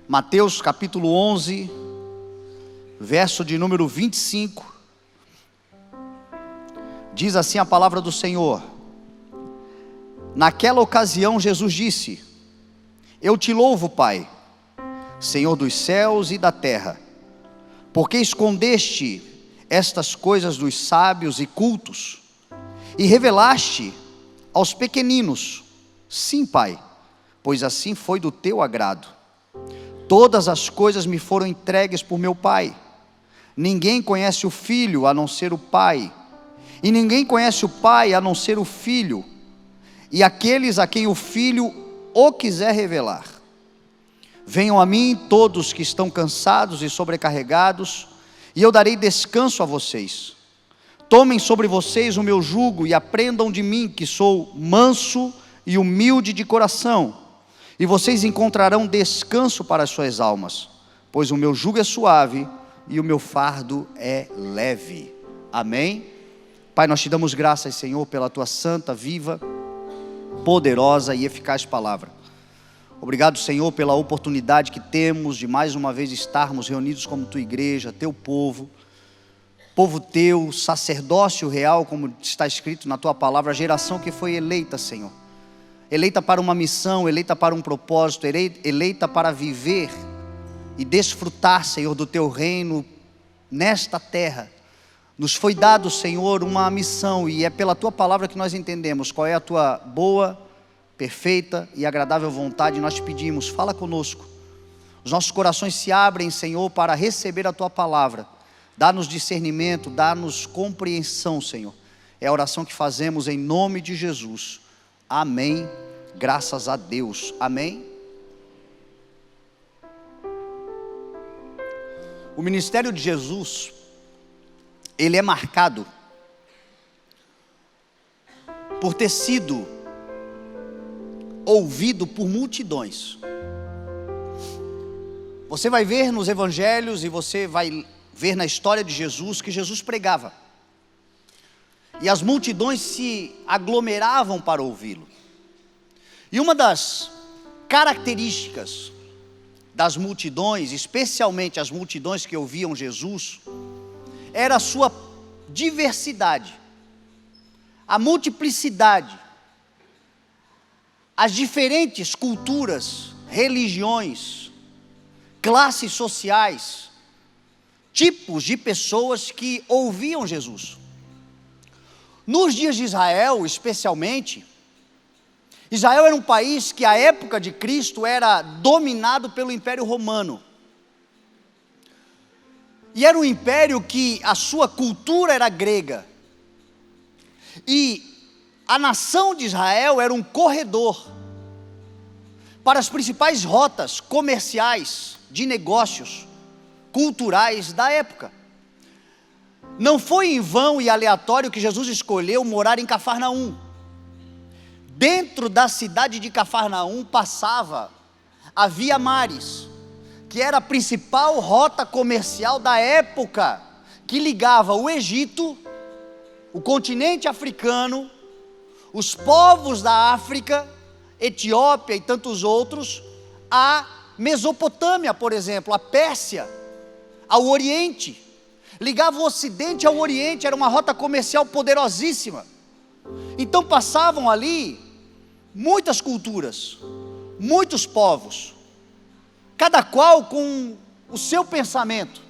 Mateus capítulo 11, verso de número 25, diz assim a palavra do Senhor: naquela ocasião Jesus disse: eu te louvo, Pai, Senhor dos céus e da terra, porque escondeste estas coisas dos sábios e cultos, e revelaste aos pequeninos. Sim, Pai, pois assim foi do teu agrado. Todas as coisas me foram entregues por meu Pai. Ninguém conhece o Filho a não ser o Pai, e ninguém conhece o Pai a não ser o Filho, e aqueles a quem o Filho o quiser revelar. Venham a mim todos que estão cansados e sobrecarregados, e eu darei descanso a vocês. Tomem sobre vocês o meu jugo e aprendam de mim, que sou manso e humilde de coração, e vocês encontrarão descanso para as suas almas, pois o meu jugo é suave e o meu fardo é leve. Amém? Pai, nós te damos graças, Senhor, pela tua santa, viva, poderosa e eficaz palavra. Obrigado, Senhor, pela oportunidade que temos de mais uma vez estarmos reunidos como tua igreja, teu povo teu, sacerdócio real, como está escrito na tua palavra, a geração que foi eleita, Senhor, eleita para uma missão, eleita para um propósito, eleita para viver e desfrutar, Senhor, do teu reino nesta terra. Nos foi dado, Senhor, uma missão, e é pela tua palavra que nós entendemos qual é a tua boa, perfeita e agradável vontade. Nós te pedimos, fala conosco. Os nossos corações se abrem, Senhor, para receber a tua palavra. Dá-nos discernimento, dá-nos compreensão, Senhor. É a oração que fazemos em nome de Jesus. Amém. Graças a Deus. Amém. O ministério de Jesus, ele é marcado por ter sido ouvido por multidões. Você vai ver nos evangelhos e você vai ver na história de Jesus que Jesus pregava, e as multidões se aglomeravam para ouvi-lo. E uma das características das multidões, especialmente as multidões que ouviam Jesus, era a sua diversidade, a multiplicidade, as diferentes culturas, religiões, classes sociais, tipos de pessoas que ouviam Jesus. Nos dias de Israel, especialmente, Israel era um país que à época de Cristo era dominado pelo Império Romano. E era um império que a sua cultura era grega. E a nação de Israel era um corredor para as principais rotas comerciais, de negócios, culturais da época. Não foi em vão e aleatório que Jesus escolheu morar em Cafarnaum. Dentro da cidade de Cafarnaum passava a Via Maris, que era a principal rota comercial da época, que ligava o Egito, o continente africano, os povos da África, Etiópia e tantos outros, a Mesopotâmia, por exemplo, a Pérsia, ao Oriente. Ligava o Ocidente ao Oriente, era uma rota comercial poderosíssima. Então passavam ali muitas culturas, muitos povos, cada qual com o seu pensamento.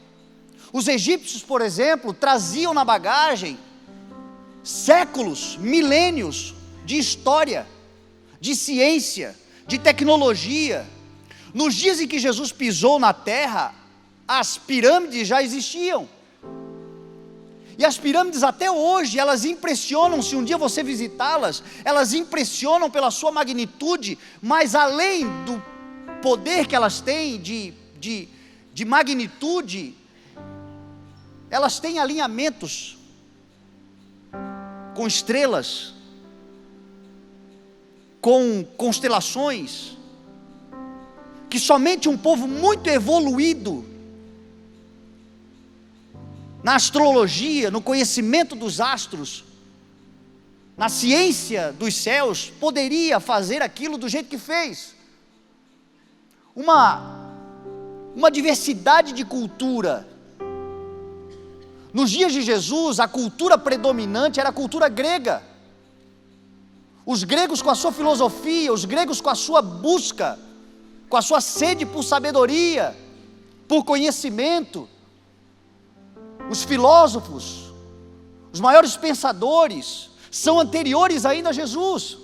Os egípcios, por exemplo, traziam na bagagem séculos, milênios de história, de ciência, de tecnologia. Nos dias em que Jesus pisou na terra, as pirâmides já existiam. E as pirâmides até hoje, elas impressionam, se um dia você visitá-las, elas impressionam pela sua magnitude, mas além do poder que elas têm de magnitude, elas têm alinhamentos com estrelas, com constelações, que somente um povo muito evoluído na astrologia, no conhecimento dos astros, na ciência dos céus, poderia fazer aquilo do jeito que fez. Uma uma diversidade de cultura. Nos dias de Jesus, a cultura predominante era a cultura grega. Os gregos com a sua filosofia, os gregos com a sua busca, com a sua sede por sabedoria, por conhecimento. Os filósofos, os maiores pensadores, são anteriores ainda a Jesus.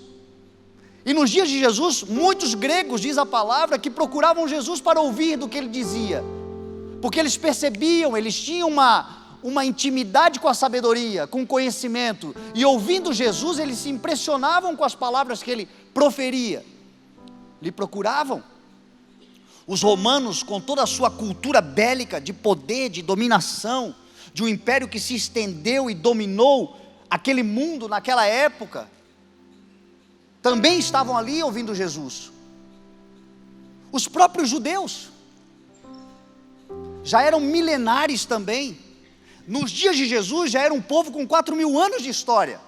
E nos dias de Jesus, muitos gregos, diz a palavra, que procuravam Jesus para ouvir do que ele dizia, porque eles percebiam, eles tinham uma intimidade com a sabedoria, com o conhecimento, e ouvindo Jesus, eles se impressionavam com as palavras que ele proferia, lhe procuravam. Os romanos, com toda a sua cultura bélica, de poder, de dominação, de um império que se estendeu e dominou aquele mundo naquela época, também estavam ali ouvindo Jesus. Os próprios judeus já eram milenares também. Nos dias de Jesus já era um povo com 4.000 anos de história,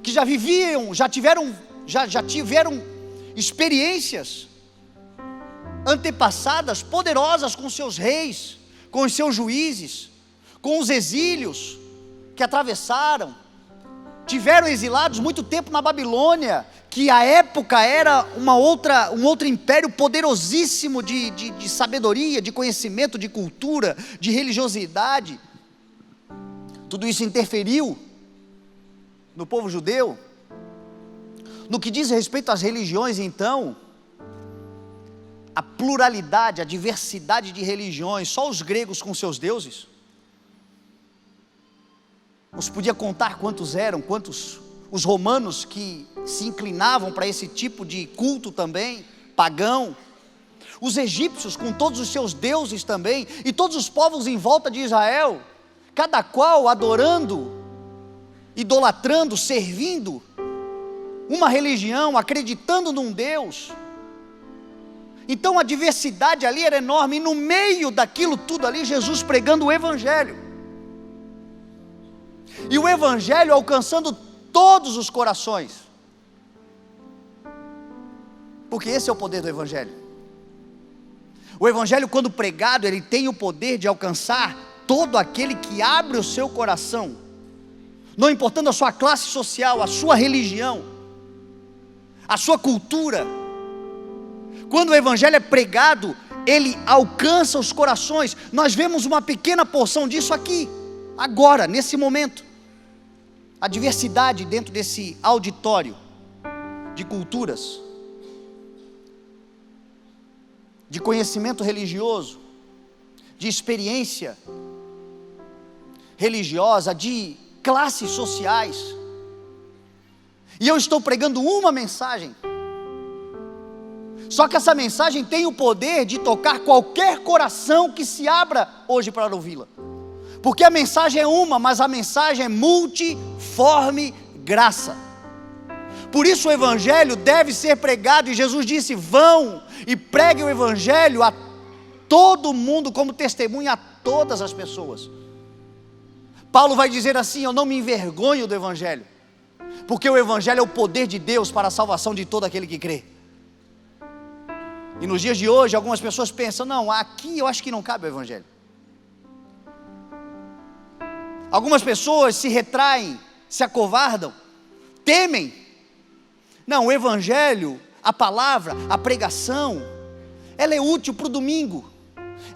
que já viviam, já tiveram experiências antepassadas poderosas com seus reis, com os seus juízes, com os exílios que atravessaram. Tiveram exilados muito tempo na Babilônia, que à época era um outro império poderosíssimo de sabedoria, de conhecimento, de cultura, de religiosidade. Tudo isso interferiu no povo judeu. No que diz respeito às religiões, então, a pluralidade, a diversidade de religiões, só os gregos com seus deuses, não se podia contar quantos eram, quantos os romanos que se inclinavam para esse tipo de culto também, pagão, os egípcios com todos os seus deuses também, e todos os povos em volta de Israel, cada qual adorando, idolatrando, servindo uma religião, acreditando num Deus. Então a diversidade ali era enorme, e no meio daquilo tudo ali, Jesus pregando o Evangelho. E o Evangelho alcançando todos os corações, porque esse é o poder do Evangelho. O Evangelho, quando pregado, ele tem o poder de alcançar todo aquele que abre o seu coração, não importando a sua classe social, a sua religião, a sua cultura. Quando o Evangelho é pregado, ele alcança os corações. Nós vemos uma pequena porção disso aqui, agora, nesse momento. A diversidade dentro desse auditório de culturas, de conhecimento religioso, de experiência religiosa, de classes sociais. E eu estou pregando uma mensagem, só que essa mensagem tem o poder de tocar qualquer coração que se abra hoje para ouvi-la. Porque a mensagem é uma, mas a mensagem é multiforme graça. Por isso o Evangelho deve ser pregado, e Jesus disse: vão e preguem o Evangelho a todo mundo, como testemunha a todas as pessoas. Paulo vai dizer assim: eu não me envergonho do Evangelho, porque o Evangelho é o poder de Deus para a salvação de todo aquele que crê. E nos dias de hoje, algumas pessoas pensam: não, aqui eu acho que não cabe o Evangelho. Algumas pessoas se retraem, se acovardam, temem. Não, o Evangelho, a palavra, a pregação, ela é útil para o domingo,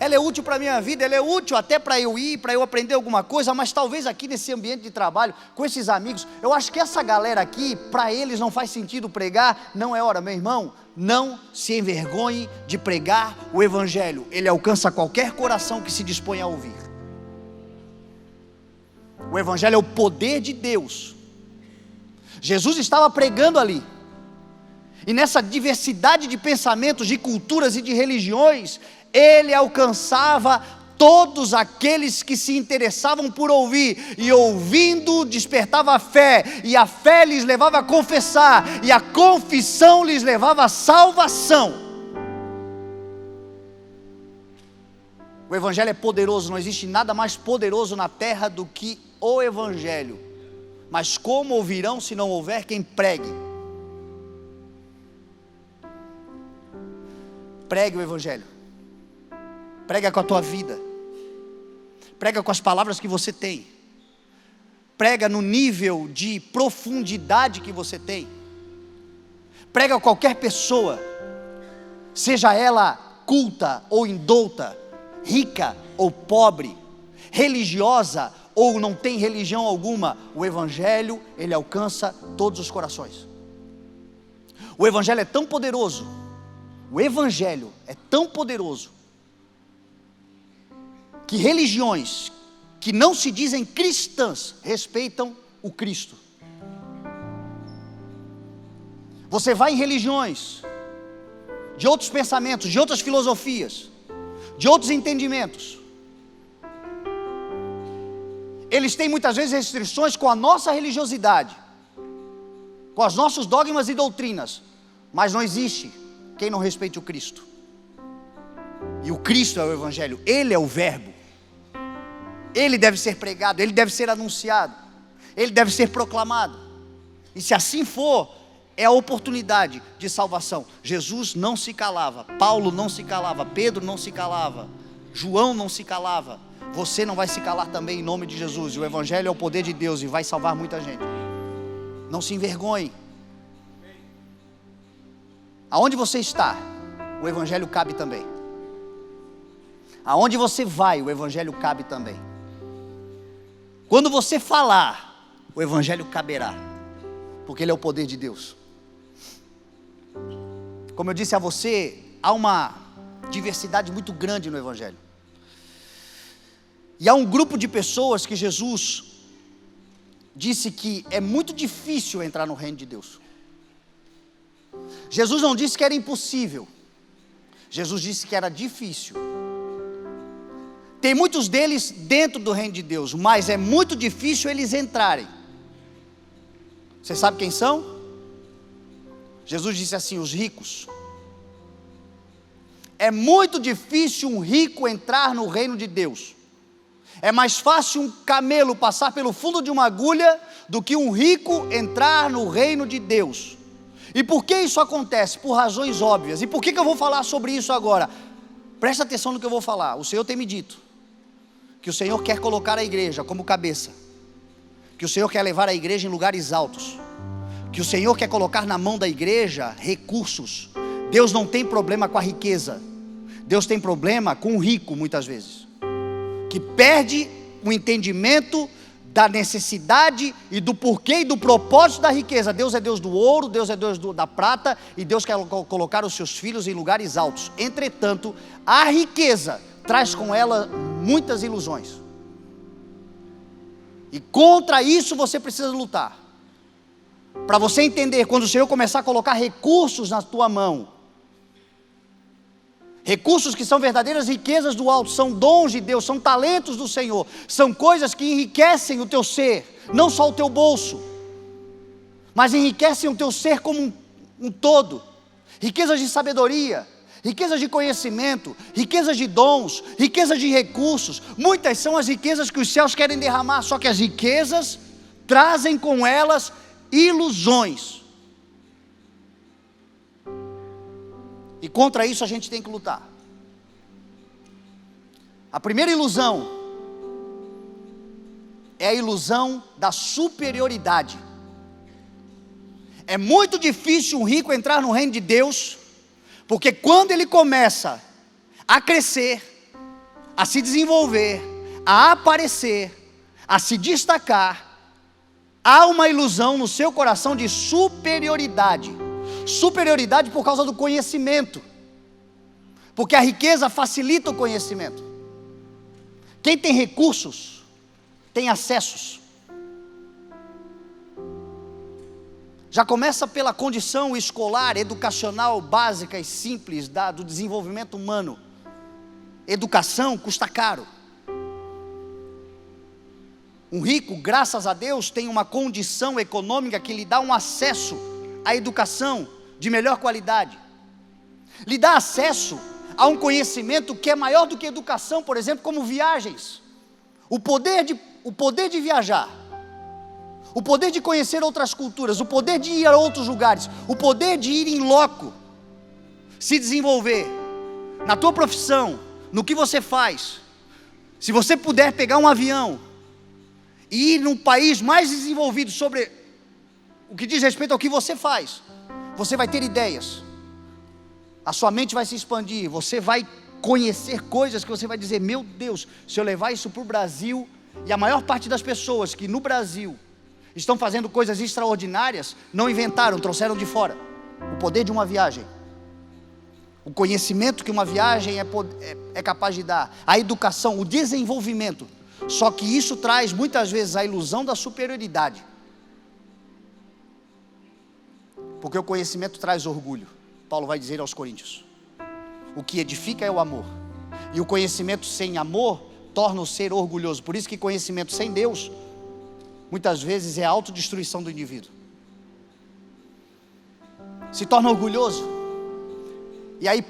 ela é útil para a minha vida, ela é útil até para eu ir, para eu aprender alguma coisa, mas talvez aqui nesse ambiente de trabalho, com esses amigos, eu acho que essa galera aqui, para eles não faz sentido pregar, não é hora. Meu irmão, não se envergonhe de pregar o Evangelho, ele alcança qualquer coração que se dispõe a ouvir. O Evangelho é o poder de Deus. Jesus estava pregando ali, e nessa diversidade de pensamentos, de culturas e de religiões, ele alcançava todos aqueles que se interessavam por ouvir, e ouvindo despertava a fé, e a fé lhes levava a confessar, e a confissão lhes levava a salvação. O Evangelho é poderoso, não existe nada mais poderoso na terra do que o Evangelho. Mas como ouvirão se não houver quem pregue? Pregue o Evangelho. Prega com a tua vida. Prega com as palavras que você tem. Prega no nível de profundidade que você tem. Prega a qualquer pessoa, seja ela culta ou indouta, rica ou pobre, religiosa ou não tem religião alguma. O Evangelho, ele alcança todos os corações. O Evangelho é tão poderoso, o Evangelho é tão poderoso, que religiões que não se dizem cristãs respeitam o Cristo. Você vai em religiões de outros pensamentos, de outras filosofias, de outros entendimentos. Eles têm muitas vezes restrições com a nossa religiosidade, com os nossos dogmas e doutrinas, mas não existe quem não respeite o Cristo. E o Cristo é o Evangelho, Ele é o Verbo. Ele deve ser pregado, Ele deve ser anunciado, Ele deve ser proclamado. E se assim for, é a oportunidade de salvação. Jesus não se calava, Paulo não se calava, Pedro não se calava, João não se calava. Você não vai se calar também em nome de Jesus. O Evangelho é o poder de Deus e vai salvar muita gente. Não se envergonhe. Aonde você está, o Evangelho cabe também. Aonde você vai, o Evangelho cabe também. Quando você falar, o Evangelho caberá, porque ele é o poder de Deus. Como eu disse a você, há uma diversidade muito grande no Evangelho. E há um grupo de pessoas que Jesus disse que é muito difícil entrar no reino de Deus. Jesus não disse que era impossível, Jesus disse que era difícil. Tem muitos deles dentro do reino de Deus, mas é muito difícil eles entrarem. Você sabe quem são? Jesus disse assim: os ricos. É muito difícil um rico entrar no reino de Deus. É mais fácil um camelo passar pelo fundo de uma agulha do que um rico entrar no reino de Deus. E por que isso acontece? Por razões óbvias. E por que eu vou falar sobre isso agora? Presta atenção no que eu vou falar. O Senhor tem me dito que o Senhor quer colocar a igreja como cabeça, que o Senhor quer levar a igreja em lugares altos, que o Senhor quer colocar na mão da igreja recursos. Deus não tem problema com a riqueza, Deus tem problema com o rico muitas vezes, que perde o entendimento da necessidade e do porquê e do propósito da riqueza. Deus é Deus do ouro, Deus é Deus da prata, e Deus quer colocar os seus filhos em lugares altos. Entretanto, a riqueza traz com ela muitas ilusões, e contra isso você precisa lutar. Para você entender, quando o Senhor começar a colocar recursos na tua mão, recursos que são verdadeiras riquezas do alto, são dons de Deus, são talentos do Senhor, são coisas que enriquecem o teu ser, não só o teu bolso, mas enriquecem o teu ser como um todo. Riquezas de sabedoria, riquezas de conhecimento, riquezas de dons, riquezas de recursos. Muitas são as riquezas que os céus querem derramar, só que as riquezas trazem com elas ilusões. E contra isso a gente tem que lutar. A primeira ilusão é a ilusão da superioridade. É muito difícil um rico entrar no reino de Deus, porque quando ele começa a crescer, a se desenvolver, a aparecer, a se destacar, há uma ilusão no seu coração de superioridade. Superioridade por causa do conhecimento, porque a riqueza facilita o conhecimento. Quem tem recursos tem acessos. Já começa pela condição escolar, educacional, básica e simples do desenvolvimento humano. Educação custa caro. Um rico, graças a Deus, tem uma condição econômica que lhe dá um acesso à educação de melhor qualidade, lhe dá acesso a um conhecimento que é maior do que educação, por exemplo, como viagens, o poder de viajar, o poder de conhecer outras culturas, o poder de ir a outros lugares, o poder de ir em loco, se desenvolver na tua profissão, no que você faz, se você puder pegar um avião e ir num país mais desenvolvido sobre o que diz respeito ao que você faz, você vai ter ideias, a sua mente vai se expandir, você vai conhecer coisas que você vai dizer: meu Deus, se eu levar isso para o Brasil, e a maior parte das pessoas que no Brasil estão fazendo coisas extraordinárias, não inventaram, trouxeram de fora. O poder de uma viagem, o conhecimento que uma viagem é capaz de dar, a educação, o desenvolvimento. Só que isso traz muitas vezes a ilusão da superioridade, porque o conhecimento traz orgulho. Paulo vai dizer aos Coríntios: o que edifica é o amor, e o conhecimento sem amor torna o ser orgulhoso. Por isso que conhecimento sem Deus muitas vezes é a autodestruição do indivíduo. Se torna orgulhoso. E aí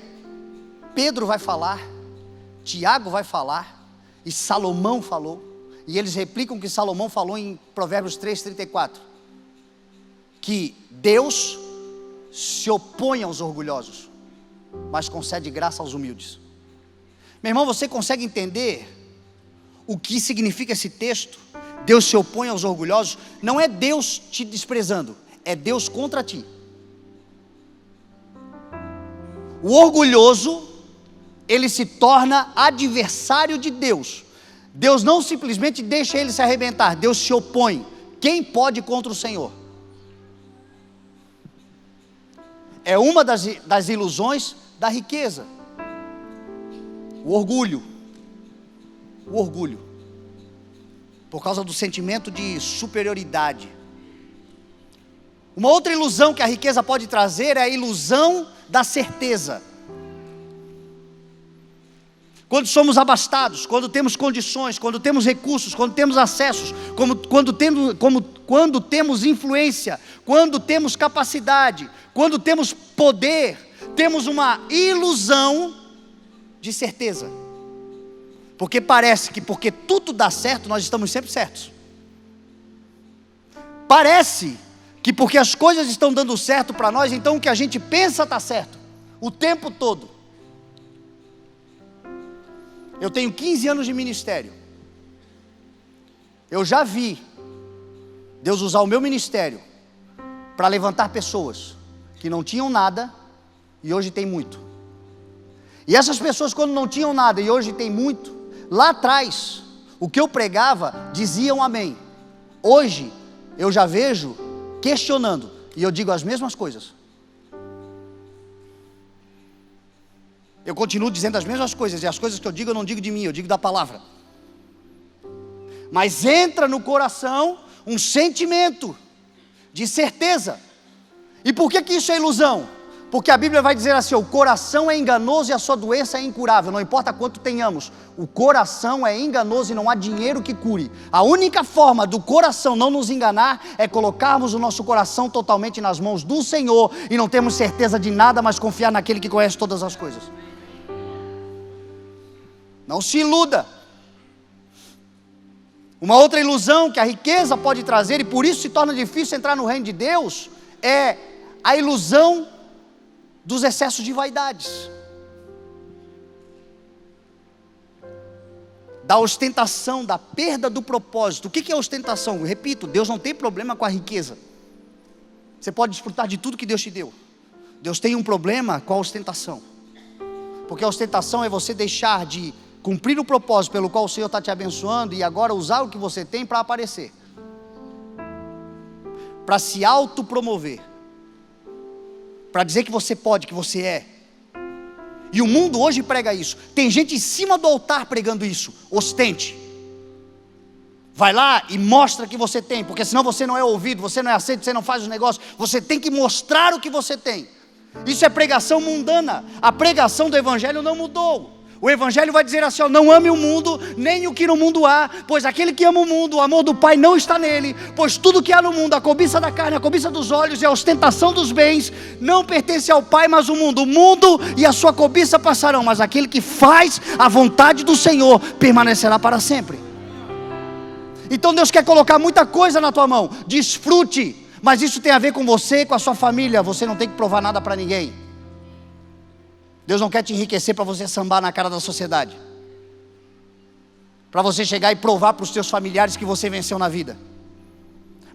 Pedro vai falar, Tiago vai falar, e Salomão falou, e eles replicam o que Salomão falou em Provérbios 3:34, que Deus se opõe aos orgulhosos, mas concede graça aos humildes. Meu irmão, você consegue entender o que significa esse texto? Deus se opõe aos orgulhosos. Não é Deus te desprezando, é Deus contra ti. O orgulhoso, ele se torna adversário de Deus. Deus não simplesmente deixa ele se arrebentar, Deus se opõe. Quem pode contra o Senhor? É uma das ilusões da riqueza. O orgulho. Por causa do sentimento de superioridade. Uma outra ilusão que a riqueza pode trazer é a ilusão da certeza. Quando somos abastados, quando temos condições, quando temos recursos, quando temos acessos, quando temos influência, quando temos capacidade, quando temos poder, temos uma ilusão de certeza. Porque parece que porque tudo dá certo, nós estamos sempre certos. Parece que porque as coisas estão dando certo para nós, então o que a gente pensa está certo, o tempo todo. Eu tenho 15 anos de ministério. Eu já vi Deus usar o meu ministério para levantar pessoas que não tinham nada e hoje tem muito. E essas pessoas, quando não tinham nada e hoje tem muito, lá atrás, o que eu pregava, diziam amém. Hoje, eu já vejo questionando, e eu digo as mesmas coisas. Eu continuo dizendo as mesmas coisas, e as coisas que eu digo não digo de mim, eu digo da palavra. Mas entra no coração um sentimento de certeza. E por que isso é ilusão? Porque a Bíblia vai dizer assim: o coração é enganoso e a sua doença é incurável. Não importa quanto tenhamos, o coração é enganoso e não há dinheiro que cure. A única forma do coração não nos enganar é colocarmos o nosso coração totalmente nas mãos do Senhor e não termos certeza de nada, mas confiar naquele que conhece todas as coisas. Não se iluda. Uma outra ilusão que a riqueza pode trazer, e por isso se torna difícil entrar no reino de Deus, é a ilusão dos excessos de vaidades, da ostentação, da perda do propósito. O que é ostentação? Eu repito, Deus não tem problema com a riqueza. Você pode desfrutar de tudo que Deus te deu. Deus tem um problema com a ostentação, porque a ostentação é você deixar de cumprir o propósito pelo qual o Senhor está te abençoando e agora usar o que você tem para aparecer, para se autopromover, para dizer que você pode, que você é. E o mundo hoje prega isso. Tem gente em cima do altar pregando isso. Ostente. Vai lá e mostra que você tem, porque senão você não é ouvido, você não é aceito, você não faz os negócios. Você tem que mostrar o que você tem. Isso é pregação mundana. A pregação do Evangelho não mudou. O Evangelho vai dizer assim: ó, não ame o mundo, nem o que no mundo há, pois aquele que ama o mundo, o amor do Pai não está nele. Pois tudo que há no mundo, a cobiça da carne, a cobiça dos olhos e a ostentação dos bens, não pertence ao Pai, mas ao mundo. O mundo e a sua cobiça passarão, mas aquele que faz a vontade do Senhor permanecerá para sempre. Então Deus quer colocar muita coisa na tua mão. Desfrute, mas isso tem a ver com você, com a sua família. Você não tem que provar nada para ninguém. Deus não quer te enriquecer para você sambar na cara da sociedade, para você chegar e provar para os seus familiares que você venceu na vida,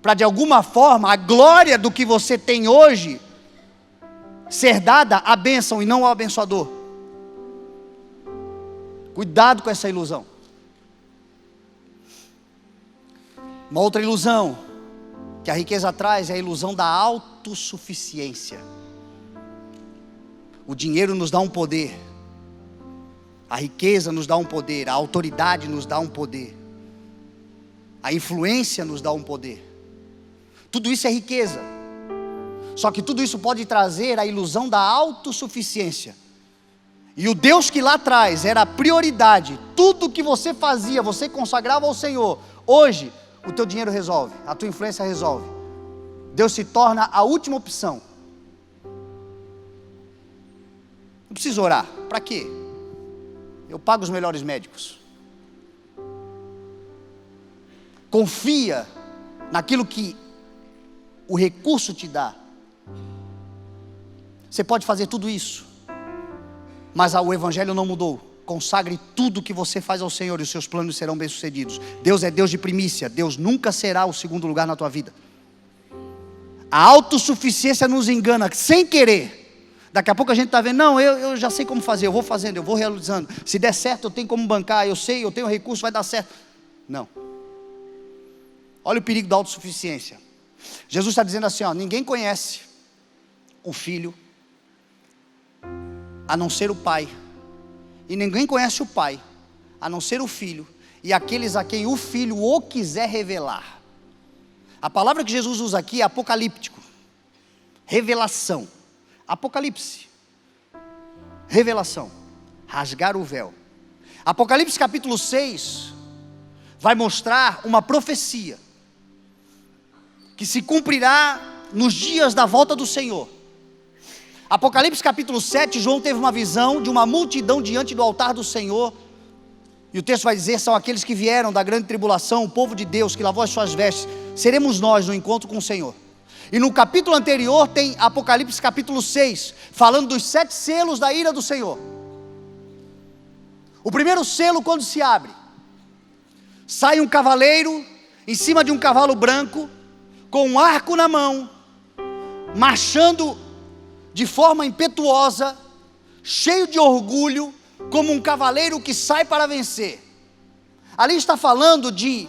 para de alguma forma a glória do que você tem hoje ser dada à bênção e não ao abençoador. Cuidado com essa ilusão. Uma outra ilusão que a riqueza traz é a ilusão da autossuficiência. O dinheiro nos dá um poder, a riqueza nos dá um poder, a autoridade nos dá um poder, a influência nos dá um poder. Tudo isso é riqueza. Só que tudo isso pode trazer a ilusão da autossuficiência. E o Deus que lá atrás era a prioridade, tudo que você fazia, você consagrava ao Senhor. Hoje, o teu dinheiro resolve, a tua influência resolve. Deus se torna a última opção. Não precisa orar, para quê? Eu pago os melhores médicos. Confia naquilo que o recurso te dá. Você pode fazer tudo isso, mas o Evangelho não mudou. Consagre tudo que você faz ao Senhor e os seus planos serão bem-sucedidos. Deus é Deus de primícia. Deus nunca será o segundo lugar na tua vida. A autossuficiência nos engana sem querer. Daqui a pouco a gente está vendo, não, eu já sei como fazer, eu vou fazendo, eu vou realizando. Se der certo, eu tenho como bancar, eu sei, eu tenho recurso, vai dar certo. Não. Olha o perigo da autossuficiência. Jesus está dizendo assim, ó, ninguém conhece o Filho a não ser o Pai, e ninguém conhece o Pai a não ser o Filho, e aqueles a quem o Filho o quiser revelar. A palavra que Jesus usa aqui é apocalíptico, revelação, Apocalipse, revelação, rasgar o véu. Apocalipse capítulo 6 vai mostrar uma profecia que se cumprirá nos dias da volta do Senhor. Apocalipse capítulo 7, João teve uma visão de uma multidão diante do altar do Senhor, e o texto vai dizer, são aqueles que vieram da grande tribulação, o povo de Deus, que lavou as suas vestes, seremos nós no encontro com o Senhor. E no capítulo anterior tem Apocalipse capítulo 6, falando dos 7 selos da ira do Senhor. O primeiro selo, quando se abre, sai um cavaleiro, em cima de um cavalo branco, com um arco na mão, marchando de forma impetuosa, cheio de orgulho, como um cavaleiro que sai para vencer. Ali está falando de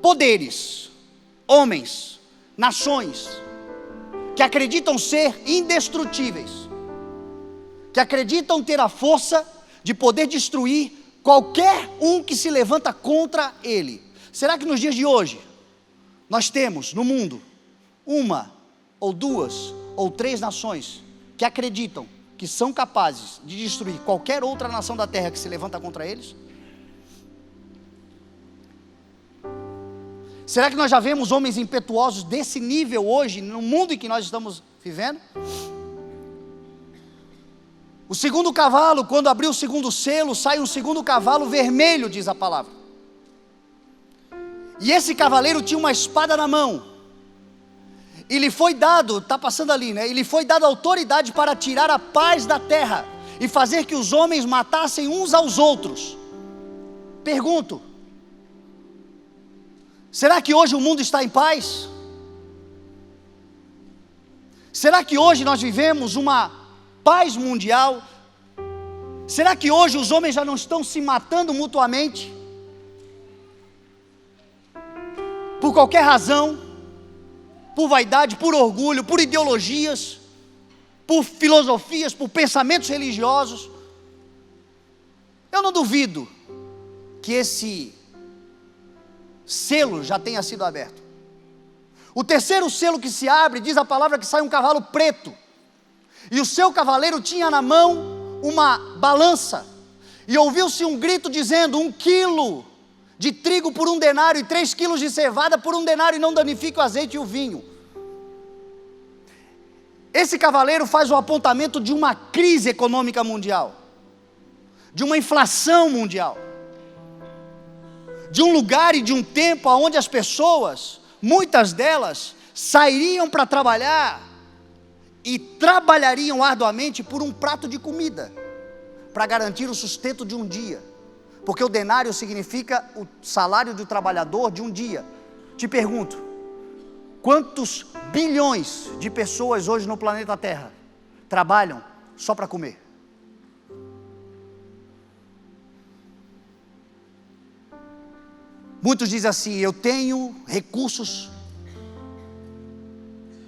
poderes, homens, nações, que acreditam ser indestrutíveis, que acreditam ter a força de poder destruir qualquer um que se levanta contra ele. Será que nos dias de hoje, nós temos no mundo, uma ou duas ou 3 nações que acreditam que são capazes de destruir qualquer outra nação da terra que se levanta contra eles? Será que nós já vemos homens impetuosos desse nível hoje, no mundo em que nós estamos vivendo? O segundo cavalo, quando abriu o segundo selo, sai um segundo cavalo vermelho, diz a palavra. E esse cavaleiro tinha uma espada na mão. E lhe foi dado, está passando ali, né? E lhe foi dada autoridade para tirar a paz da terra e fazer que os homens matassem uns aos outros. Pergunto, será que hoje o mundo está em paz? Será que hoje nós vivemos uma paz mundial? Será que hoje os homens já não estão se matando mutuamente? Por qualquer razão, por vaidade, por orgulho, por ideologias, por filosofias, por pensamentos religiosos. Eu não duvido que esse selo já tenha sido aberto. O terceiro selo que se abre, diz a palavra que sai um cavalo preto, e o seu cavaleiro tinha na mão uma balança, e ouviu-se um grito dizendo: 1 quilo de trigo por 1 denário, e 3 quilos de cevada por 1 denário, e não danifique o azeite e o vinho. Esse cavaleiro faz o apontamento de uma crise econômica mundial, de uma inflação mundial, de um lugar e de um tempo onde as pessoas, muitas delas, sairiam para trabalhar e trabalhariam arduamente por um prato de comida, para garantir o sustento de um dia, porque o denário significa o salário do trabalhador de um dia. Te pergunto, quantos bilhões de pessoas hoje no planeta Terra trabalham só para comer? Muitos dizem assim: eu tenho recursos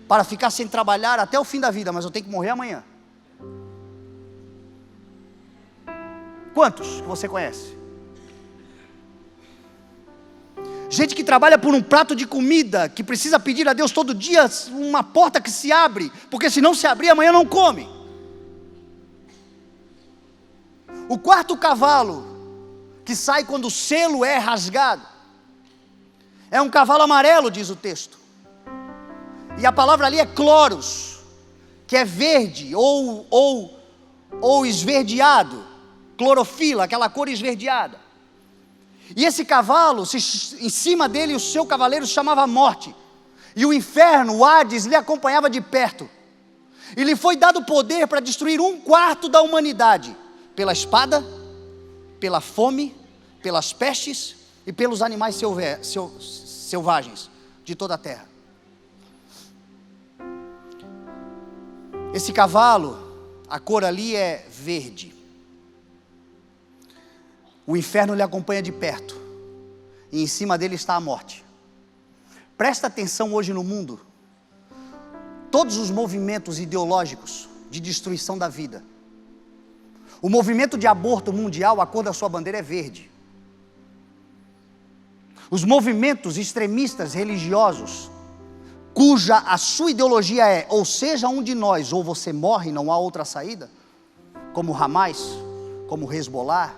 para ficar sem trabalhar até o fim da vida, mas eu tenho que morrer amanhã. Quantos que você conhece? Gente que trabalha por um prato de comida, que precisa pedir a Deus todo dia uma porta que se abre, porque se não se abrir amanhã não come. O quarto cavalo que sai quando o selo é rasgado é um cavalo amarelo, diz o texto. E a palavra ali é cloros, que é verde ou esverdeado, clorofila, aquela cor esverdeada. E esse cavalo, em cima dele o seu cavaleiro se chamava Morte, e o inferno, o Hades, lhe acompanhava de perto. E lhe foi dado poder para destruir 1/4 da humanidade, pela espada, pela fome, pelas pestes e pelos animais selvagens de toda a terra. Esse cavalo, a cor ali é verde. O inferno lhe acompanha de perto, e em cima dele está a morte. Presta atenção hoje no mundo, todos os movimentos ideológicos de destruição da vida. O movimento de aborto mundial, a cor da sua bandeira é verde. Os movimentos extremistas religiosos, cuja a sua ideologia é: ou seja um de nós, ou você morre, não há outra saída, como Hamas, como Hezbollah,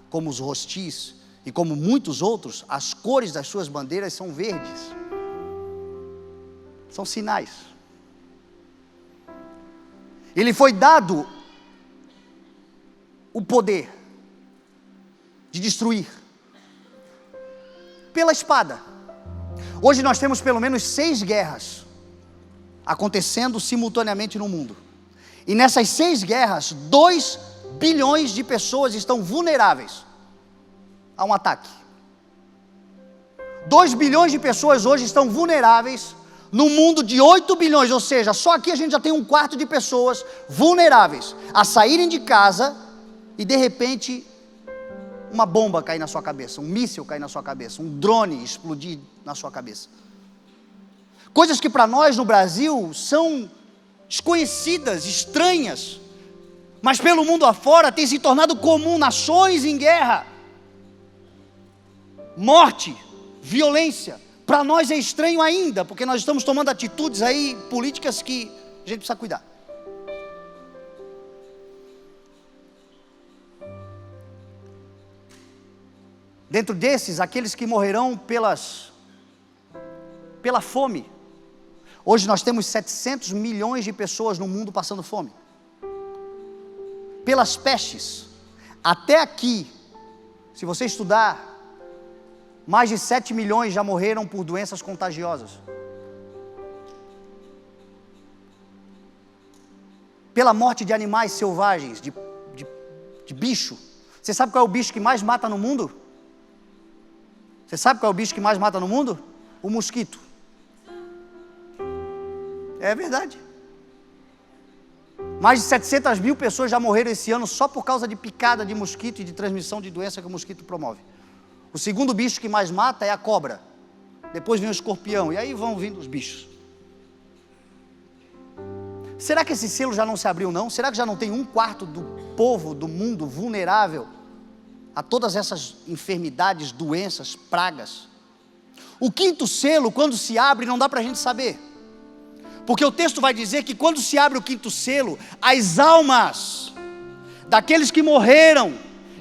como os Hostis e como muitos outros, as cores das suas bandeiras são verdes. São sinais. Ele foi dado o poder de destruir pela espada. Hoje nós temos pelo menos 6 guerras acontecendo simultaneamente no mundo. E nessas 6 guerras, 2 bilhões de pessoas estão vulneráveis a um ataque. 2 bilhões de pessoas hoje estão vulneráveis no mundo de 8 bilhões, ou seja, só aqui a gente já tem 1/4 de pessoas vulneráveis a saírem de casa e de repente uma bomba cair na sua cabeça, um míssil cair na sua cabeça, um drone explodir na sua cabeça. Coisas que para nós no Brasil são desconhecidas, estranhas, mas pelo mundo afora tem se tornado comum. Nações em guerra, morte, violência. Para nós é estranho ainda, porque nós estamos tomando atitudes aí, políticas que a gente precisa cuidar. Dentro desses, aqueles que morrerão pela fome. Hoje nós temos 700 milhões de pessoas no mundo passando fome. Pelas pestes. Até aqui, se você estudar, mais de 7 milhões já morreram por doenças contagiosas. Pela morte de animais selvagens, de bicho. Você sabe qual é o bicho que mais mata no mundo? Você sabe qual é o bicho que mais mata no mundo? O mosquito. É verdade. Mais de 700 mil pessoas já morreram esse ano só por causa de picada de mosquito e de transmissão de doença que o mosquito promove. O segundo bicho que mais mata é a cobra. Depois vem o escorpião, e aí vão vindo os bichos. Será que esse selo já não se abriu não? Será que já não tem 1/4 do povo do mundo vulnerável a todas essas enfermidades, doenças, pragas? O 5º selo, quando se abre, não dá para a gente saber. Porque o texto vai dizer que quando se abre o 5º selo, as almas daqueles que morreram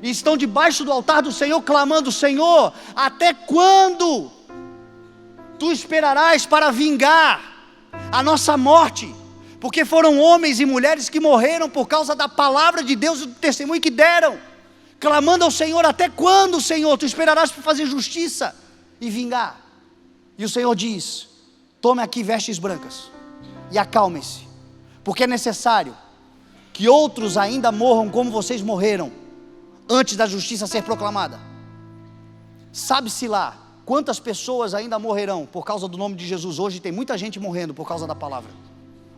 e estão debaixo do altar do Senhor, clamando: Senhor, até quando Tu esperarás para vingar a nossa morte? Porque foram homens e mulheres que morreram por causa da palavra de Deus e do testemunho que deram, clamando ao Senhor: até quando, Senhor, Tu esperarás para fazer justiça e vingar? E o Senhor diz: tome aqui vestes brancas e acalmem-se, porque é necessário que outros ainda morram como vocês morreram, antes da justiça ser proclamada. Sabe-se lá quantas pessoas ainda morrerão por causa do nome de Jesus. Hoje tem muita gente morrendo por causa da palavra.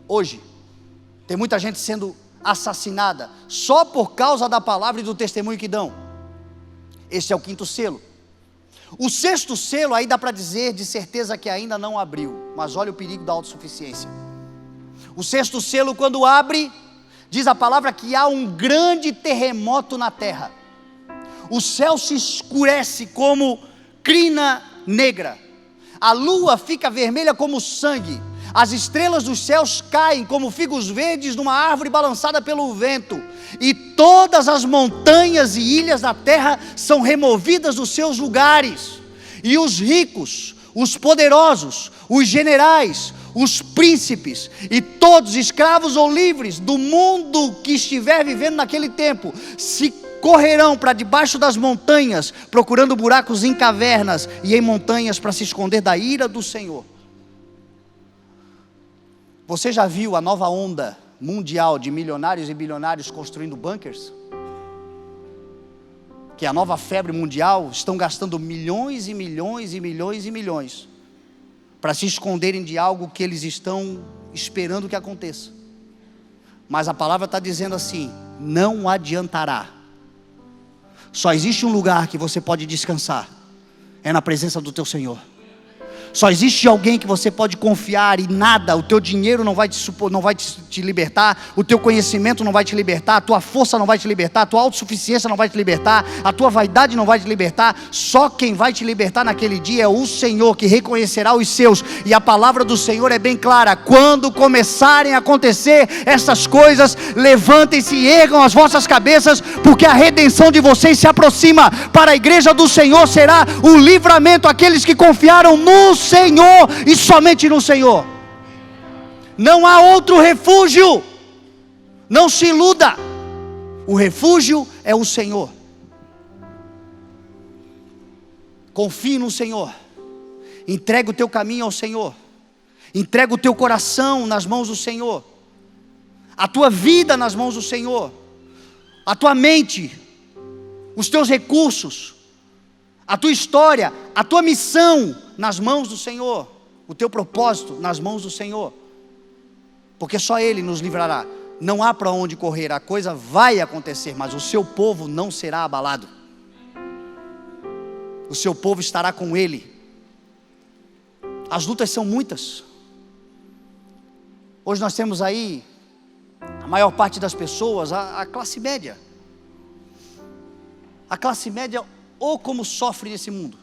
Hoje tem muita gente sendo assassinada só por causa da palavra e do testemunho que dão. Este é o 5º selo. O 6º selo aí dá para dizer de certeza que ainda não abriu, mas olha o perigo da autossuficiência. O 6º selo, quando abre, diz a palavra que há um grande terremoto na terra. O céu se escurece como crina negra, a lua fica vermelha como sangue, as estrelas dos céus caem como figos verdes numa árvore balançada pelo vento, e todas as montanhas e ilhas da terra são removidas dos seus lugares, e os ricos, os poderosos, os generais, os príncipes e todos, escravos ou livres, do mundo que estiver vivendo naquele tempo, se correrão para debaixo das montanhas, procurando buracos em cavernas e em montanhas para se esconder da ira do Senhor. Você já viu a nova onda mundial de milionários e bilionários construindo bunkers? Que é a nova febre mundial. Estão gastando milhões e milhões e milhões e milhões para se esconderem de algo que eles estão esperando que aconteça. Mas a palavra está dizendo assim: não adiantará. Só existe um lugar que você pode descansar, é na presença do teu Senhor. Só existe alguém que você pode confiar, e nada, o teu dinheiro não vai te libertar, o teu conhecimento não vai te libertar, a tua força não vai te libertar, a tua autossuficiência não vai te libertar, a tua vaidade não vai te libertar. Só quem vai te libertar naquele dia é o Senhor, que reconhecerá os seus. E a palavra do Senhor é bem clara: quando começarem a acontecer essas coisas, levantem-se e ergam as vossas cabeças, porque a redenção de vocês se aproxima. Para a igreja do Senhor será o livramento, aqueles que confiaram no Senhor e somente no Senhor. Não há outro refúgio. Não se iluda. O refúgio é o Senhor. Confie no Senhor. Entrega o teu caminho ao Senhor. Entrega o teu coração nas mãos do Senhor. A tua vida nas mãos do Senhor. A tua mente, os teus recursos, a tua história, a tua missão nas mãos do Senhor, o teu propósito nas mãos do Senhor, porque só Ele nos livrará. Não há para onde correr, a coisa vai acontecer, mas o seu povo não será abalado. O seu povo estará com Ele. As lutas são muitas. Hoje nós temos aí a maior parte das pessoas, a classe média. A classe média, ou como sofre nesse mundo,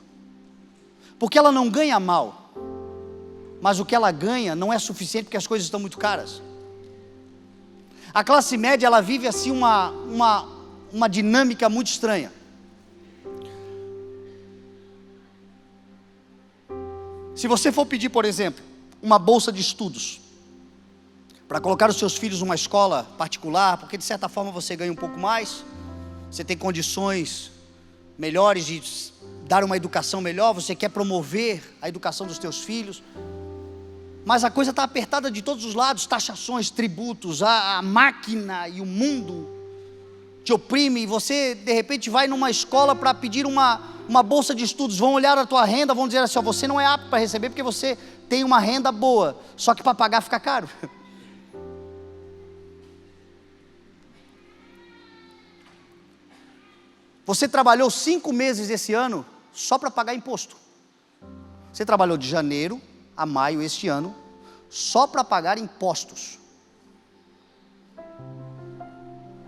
porque ela não ganha mal, mas o que ela ganha não é suficiente, porque as coisas estão muito caras. A classe média, ela vive assim uma dinâmica muito estranha. Se você for pedir, por exemplo, uma bolsa de estudos, para colocar os seus filhos numa escola particular, porque de certa forma você ganha um pouco mais, você tem condições melhores de dar uma educação melhor, você quer promover a educação dos teus filhos, mas a coisa está apertada de todos os lados, taxações, tributos, a máquina e o mundo te oprime, e você de repente vai numa escola para pedir uma bolsa de estudos, vão olhar a tua renda, vão dizer assim: ó, você não é apto para receber porque você tem uma renda boa, só que para pagar fica caro. Você trabalhou 5 meses esse ano só para pagar imposto. Você trabalhou de janeiro a maio este ano só para pagar impostos.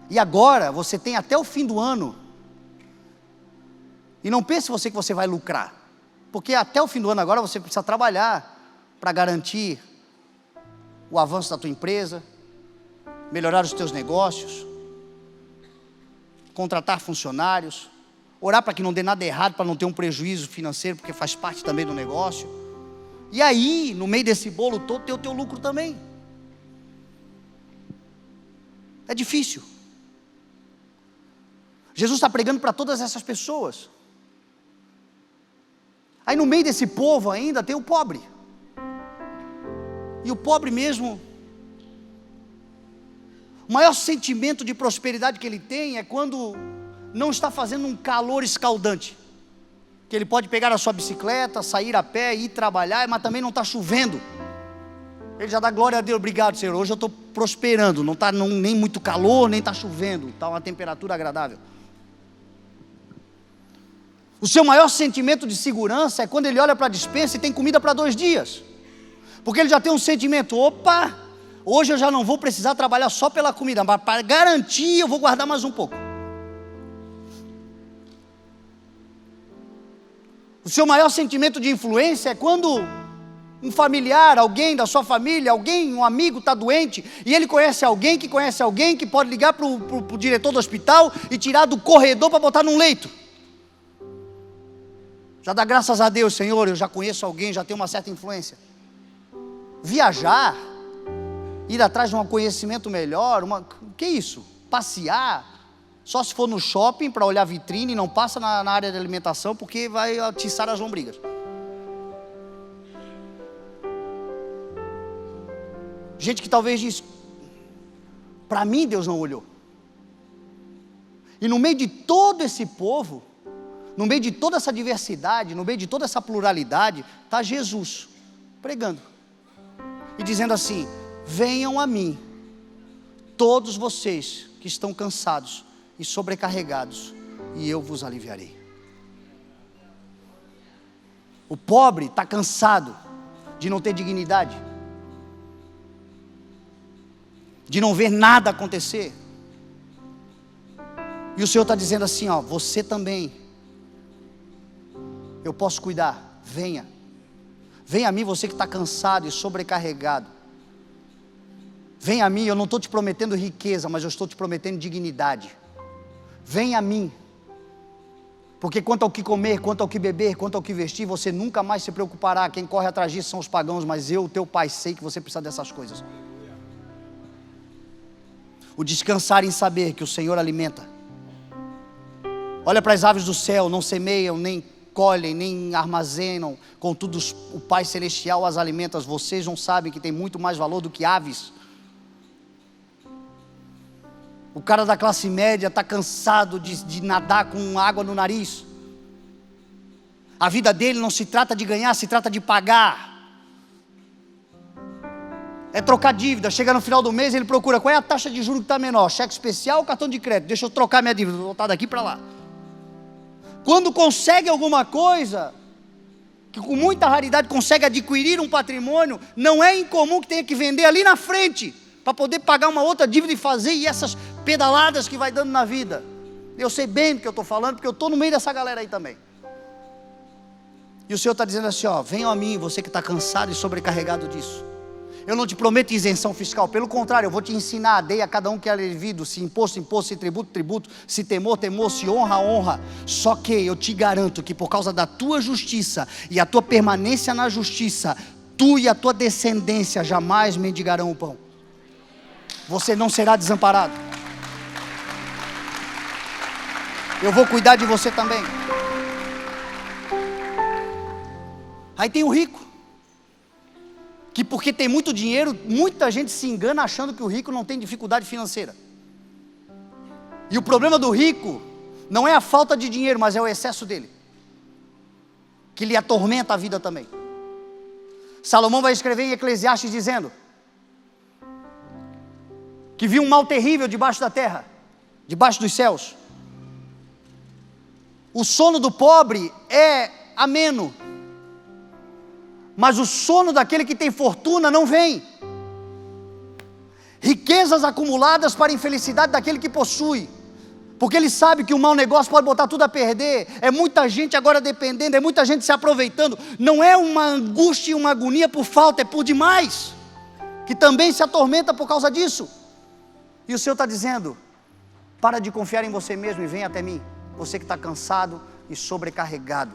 E agora você tem até o fim do ano. E não pense você que você vai lucrar, porque até o fim do ano agora você precisa trabalhar para garantir o avanço da tua empresa, melhorar os teus negócios, contratar funcionários, orar para que não dê nada errado, para não ter um prejuízo financeiro, porque faz parte também do negócio. E aí, no meio desse bolo todo, tem o teu lucro também. É difícil. Jesus está pregando para todas essas pessoas. Aí no meio desse povo ainda tem o pobre. E o pobre mesmo O maior sentimento de prosperidade que ele tem é quando não está fazendo um calor escaldante, que ele pode pegar a sua bicicleta, sair a pé, ir trabalhar, mas também não está chovendo. Ele já dá glória a Deus, obrigado Senhor, hoje eu estou prosperando, não está nem muito calor, nem está chovendo, está uma temperatura agradável. O seu maior sentimento de segurança é quando ele olha para a despensa e tem comida para 2 dias, porque ele já tem um sentimento, opa, hoje eu já não vou precisar trabalhar só pela comida, mas para garantir eu vou guardar mais um pouco. O seu maior sentimento de influência é quando um familiar, alguém da sua família, um amigo está doente, e ele conhece alguém que pode ligar para o diretor do hospital e tirar do corredor para botar num leito. Já dá graças a Deus, Senhor, eu já conheço alguém, já tenho uma certa influência. Viajar, ir atrás de um conhecimento melhor, o que é isso? Passear, só se for no shopping para olhar vitrine, e não passa na área de alimentação, porque vai atiçar as lombrigas. Gente que talvez diz, para mim Deus não olhou. E no meio de todo esse povo, no meio de toda essa diversidade, no meio de toda essa pluralidade, está Jesus pregando e dizendo assim: venham a mim, todos vocês que estão cansados e sobrecarregados, e eu vos aliviarei. O pobre está cansado de não ter dignidade, de não ver nada acontecer, e o Senhor está dizendo assim, ó, você também, eu posso cuidar, venha a mim, você que está cansado e sobrecarregado, venha a mim, eu não estou te prometendo riqueza, mas eu estou te prometendo dignidade. Venha a mim, porque quanto ao que comer, quanto ao que beber, quanto ao que vestir, você nunca mais se preocupará. Quem corre atrás disso são os pagãos, mas eu, teu Pai, sei que você precisa dessas coisas. O descansar em saber que o Senhor alimenta. Olha para as aves do céu, não semeiam, nem colhem, nem armazenam, contudo o Pai Celestial as alimenta. Vocês não sabem que tem muito mais valor do que aves? O cara da classe média está cansado de nadar com água no nariz. A vida dele não se trata de ganhar, se trata de pagar. É trocar dívida. Chega no final do mês, ele procura qual é a taxa de juros que está menor, cheque especial ou cartão de crédito. Deixa eu trocar minha dívida, vou voltar daqui para lá. Quando consegue alguma coisa, que com muita raridade consegue adquirir um patrimônio, não é incomum que tenha que vender ali na frente, para poder pagar uma outra dívida e fazer, e essas pedaladas que vai dando na vida. Eu sei bem do que eu estou falando, porque eu estou no meio dessa galera aí também. E o Senhor está dizendo assim, ó, venham a mim, você que está cansado e sobrecarregado disso. Eu não te prometo isenção fiscal, pelo contrário, eu vou te ensinar, dei a cada um que é devido, se imposto, imposto, se tributo, tributo, se temor, temor, se honra, honra. Só que eu te garanto que por causa da tua justiça e a tua permanência na justiça, tu e a tua descendência jamais mendigarão o pão. Você não será desamparado. Eu vou cuidar de você também. Aí tem o rico, que porque tem muito dinheiro, muita gente se engana achando que o rico não tem dificuldade financeira. E o problema do rico não é a falta de dinheiro, mas é o excesso dele, que lhe atormenta a vida também. Salomão vai escrever em Eclesiastes dizendo que viu um mal terrível debaixo da terra, debaixo dos céus. O sono do pobre é ameno, mas o sono daquele que tem fortuna não vem. Riquezas acumuladas para a infelicidade daquele que possui, porque ele sabe que um mau negócio pode botar tudo a perder. É muita gente agora dependendo, é muita gente se aproveitando. Não é uma angústia e uma agonia por falta, é por demais, que também se atormenta por causa disso. E o Senhor está dizendo, para de confiar em você mesmo e vem até mim, você que está cansado e sobrecarregado,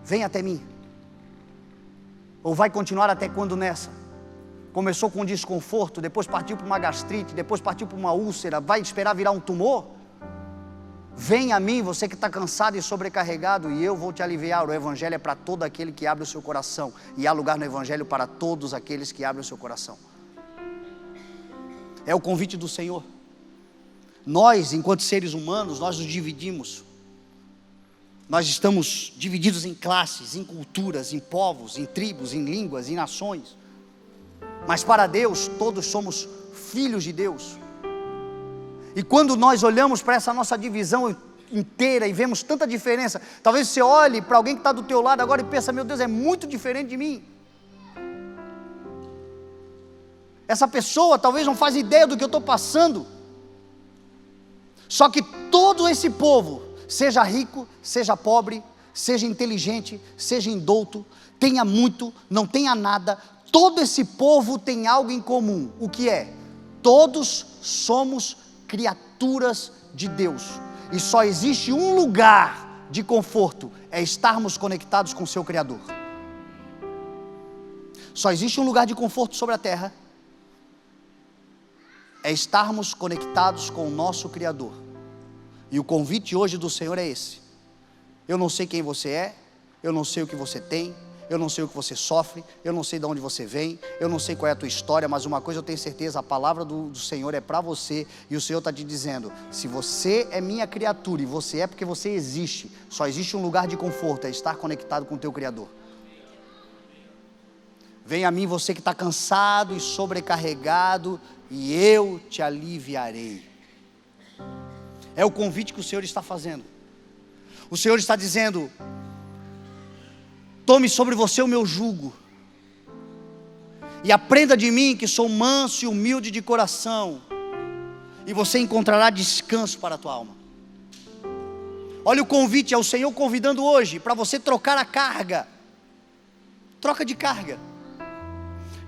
vem até mim. Ou vai continuar até quando nessa? Começou com desconforto, depois partiu para uma gastrite, depois partiu para uma úlcera, vai esperar virar um tumor? Vem a mim, você que está cansado e sobrecarregado, e eu vou te aliviar. O Evangelho é para todo aquele que abre o seu coração, e há lugar no Evangelho para todos aqueles que abrem o seu coração. É o convite do Senhor. Nós, enquanto seres humanos, nós nos dividimos. Nós estamos divididos em classes, em culturas, em povos, em tribos, em línguas, em nações. Mas para Deus, todos somos filhos de Deus. E quando nós olhamos para essa nossa divisão inteira e vemos tanta diferença, talvez você olhe para alguém que está do teu lado agora e pensa: meu Deus, é muito diferente de mim. Essa pessoa talvez não faz ideia do que eu estou passando. Só que todo esse povo, seja rico, seja pobre, seja inteligente, seja indouto, tenha muito, não tenha nada, todo esse povo tem algo em comum. O que é? Todos somos criaturas de Deus. E só existe um lugar de conforto: é estarmos conectados com o seu Criador. Só existe um lugar de conforto sobre a terra: é estarmos conectados com o nosso Criador. E o convite hoje do Senhor é esse. Eu não sei quem você é, eu não sei o que você tem, eu não sei o que você sofre, eu não sei de onde você vem, eu não sei qual é a tua história, mas uma coisa eu tenho certeza: a palavra do Senhor é para você, e o Senhor está te dizendo: se você é minha criatura, e você é porque você existe, só existe um lugar de conforto: é estar conectado com o teu Criador. Venha a mim você que está cansado e sobrecarregado, e eu te aliviarei. É o convite que o Senhor está fazendo. O Senhor está dizendo: tome sobre você o meu jugo, e aprenda de mim, que sou manso e humilde de coração, e você encontrará descanso para a tua alma. Olha o convite, é o Senhor convidando hoje para você trocar a carga. Troca de carga.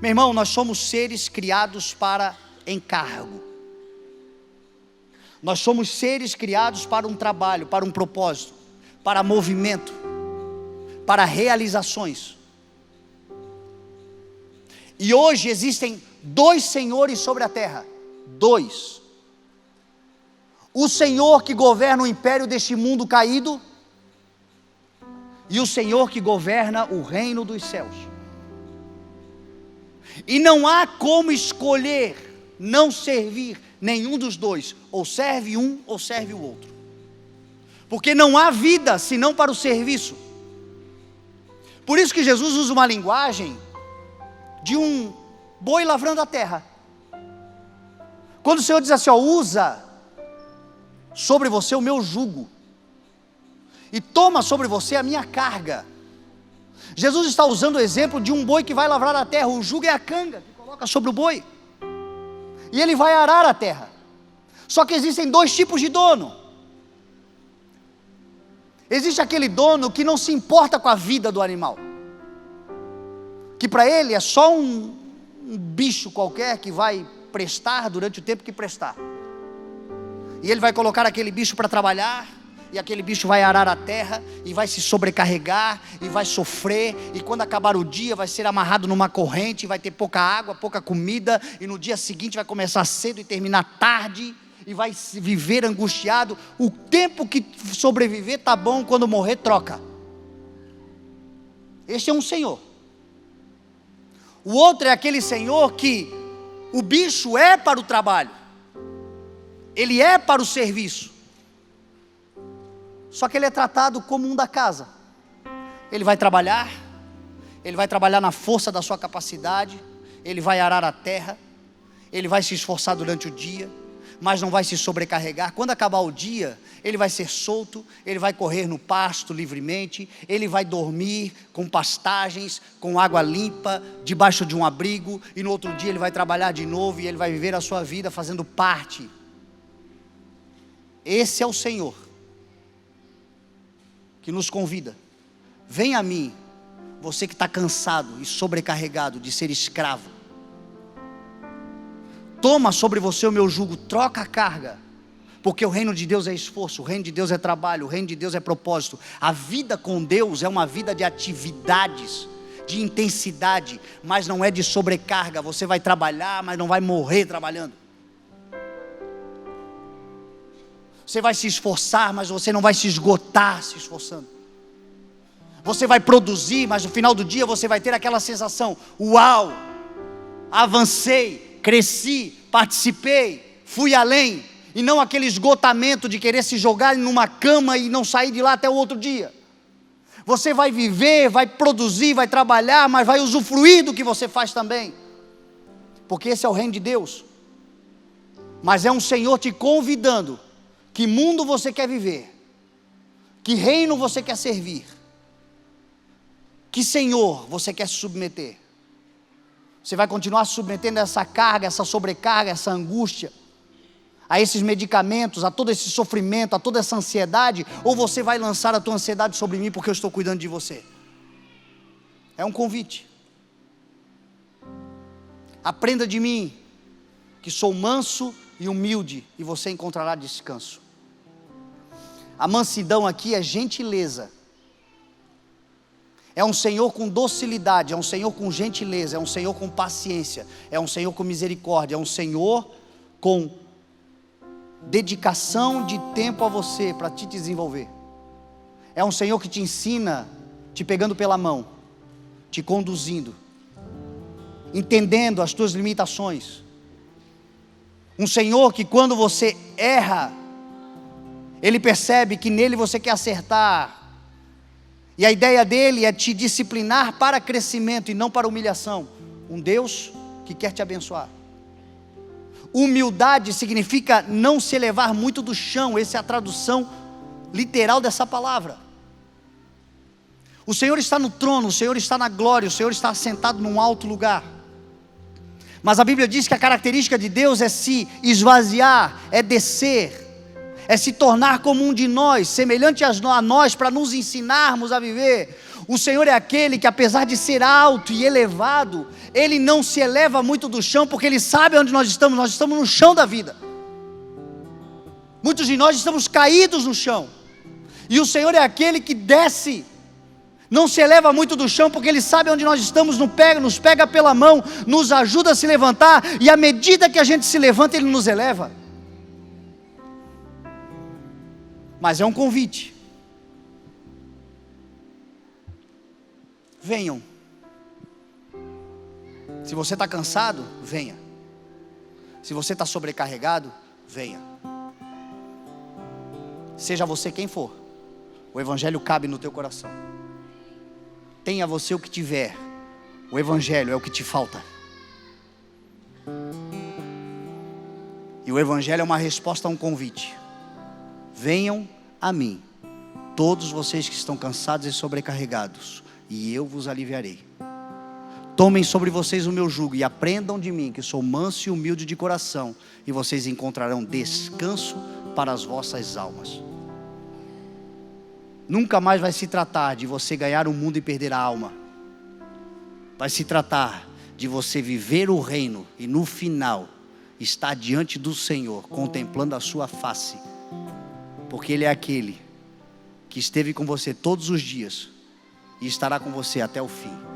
Meu irmão, nós somos seres criados para encargo. Nós somos seres criados para um trabalho, para um propósito, para movimento, para realizações. E hoje existem dois senhores sobre a terra. Dois. O Senhor que governa o império deste mundo caído, e o Senhor que governa o reino dos céus. E não há como escolher não servir nenhum dos dois: ou serve um ou serve o outro, porque não há vida senão para o serviço. Por isso que Jesus usa uma linguagem de um boi lavrando a terra. Quando o Senhor diz assim: ó, usa sobre você o meu jugo, e toma sobre você a minha carga. Jesus está usando o exemplo de um boi que vai lavrar a terra. O jugo é a canga que coloca sobre o boi, e ele vai arar a terra. Só que existem dois tipos de dono. Existe aquele dono que não se importa com a vida do animal, que para ele é só um bicho qualquer que vai prestar durante o tempo que prestar. E ele vai colocar aquele bicho para trabalhar, e aquele bicho vai arar a terra, e vai se sobrecarregar, e vai sofrer, e quando acabar o dia vai ser amarrado numa corrente, vai ter pouca água, pouca comida, e no dia seguinte vai começar cedo e terminar tarde, e vai viver angustiado. O tempo que sobreviver tá bom, quando morrer troca. Este é um senhor. O outro é aquele senhor que o bicho é para o trabalho, ele é para o serviço, só que ele é tratado como um da casa. Ele vai trabalhar na força da sua capacidade, ele vai arar a terra, ele vai se esforçar durante o dia, mas não vai se sobrecarregar. Quando acabar o dia, ele vai ser solto, ele vai correr no pasto livremente, ele vai dormir com pastagens, com água limpa, debaixo de um abrigo, e no outro dia ele vai trabalhar de novo, e ele vai viver a sua vida fazendo parte. Esse é o Senhor que nos convida: vem a mim, você que está cansado e sobrecarregado de ser escravo. Toma sobre você o meu jugo, troca a carga, porque o reino de Deus é esforço, o reino de Deus é trabalho, o reino de Deus é propósito. A vida com Deus é uma vida de atividades, de intensidade, mas não é de sobrecarga. Você vai trabalhar, mas não vai morrer trabalhando. Você vai se esforçar, mas você não vai se esgotar se esforçando. Você vai produzir, mas no final do dia você vai ter aquela sensação: uau, avancei, cresci, participei, fui além, e não aquele esgotamento de querer se jogar numa cama e não sair de lá até o outro dia. Você vai viver, vai produzir, vai trabalhar, mas vai usufruir do que você faz também, porque esse é o reino de Deus. Mas é um Senhor te convidando. Que mundo você quer viver? Que reino você quer servir? Que Senhor você quer se submeter? Você vai continuar se submetendo a essa carga, essa sobrecarga, essa angústia, a esses medicamentos, a todo esse sofrimento, a toda essa ansiedade? Ou você vai lançar a tua ansiedade sobre mim porque eu estou cuidando de você? É um convite. Aprenda de mim, que sou manso e humilde, e você encontrará descanso. A mansidão aqui é gentileza. É um Senhor com docilidade, é um Senhor com gentileza, é um Senhor com paciência, é um Senhor com misericórdia, é um Senhor com dedicação de tempo a você para te desenvolver. É um Senhor que te ensina, te pegando pela mão, te conduzindo, entendendo as tuas limitações. Um Senhor que quando você erra, Ele percebe que nele você quer acertar, e a ideia dele é te disciplinar para crescimento e não para humilhação. Um Deus que quer te abençoar. Humildade significa não se elevar muito do chão. Essa é a tradução literal dessa palavra. O Senhor está no trono, o Senhor está na glória, o Senhor está assentado num alto lugar. Mas a Bíblia diz que a característica de Deus é se esvaziar, é descer, é se tornar como um de nós, semelhante a nós, para nos ensinarmos a viver. O Senhor é aquele que, apesar de ser alto e elevado, Ele não se eleva muito do chão, porque Ele sabe onde nós estamos no chão da vida. Muitos de nós estamos caídos no chão, e o Senhor é aquele que desce, não se eleva muito do chão, porque Ele sabe onde nós estamos, nos pega pela mão, nos ajuda a se levantar, e à medida que a gente se levanta, Ele nos eleva. Mas é um convite. Venham. Se você está cansado, venha. Se você está sobrecarregado, venha. Seja você quem for, o Evangelho cabe no teu coração. Tenha você o que tiver, o Evangelho é o que te falta. E o Evangelho é uma resposta a um convite. Venham a mim, todos vocês que estão cansados e sobrecarregados, e eu vos aliviarei. Tomem sobre vocês o meu jugo e aprendam de mim, que sou manso e humilde de coração, e vocês encontrarão descanso para as vossas almas. Nunca mais vai se tratar de você ganhar o mundo e perder a alma. Vai se tratar de você viver o reino e no final estar diante do Senhor, contemplando a sua face, porque Ele é aquele que esteve com você todos os dias e estará com você até o fim.